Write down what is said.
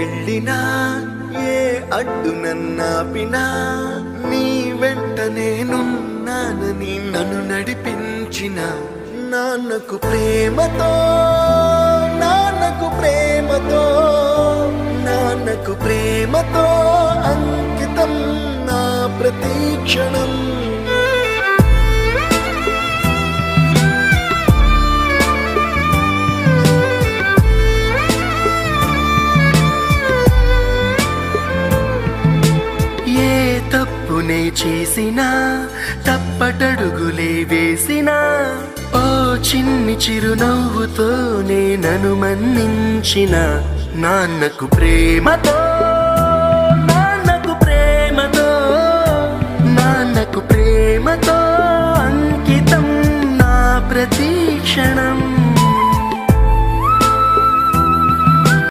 వెళ్ళినా ఏ అడ్డు నన్నాపినా నీ వెంట నేనున్నానని నన్ను నడిపించిన నాన్నకు ప్రేమతో నాన్నకు ప్రేమతో నాన్నకు ప్రేమతో అంకితం నా ప్రతి క్షణం. తప్పునే చేసినా తప్పటడుగులే వేసినా ఓ చిన్ని చిరునవ్వుతోనే నన్ను మన్నించిన నాన్నకు ప్రేమతో నాన్నకు ప్రేమతో నాన్నకు ప్రేమతో అంకితం నా ప్రతి క్షణం.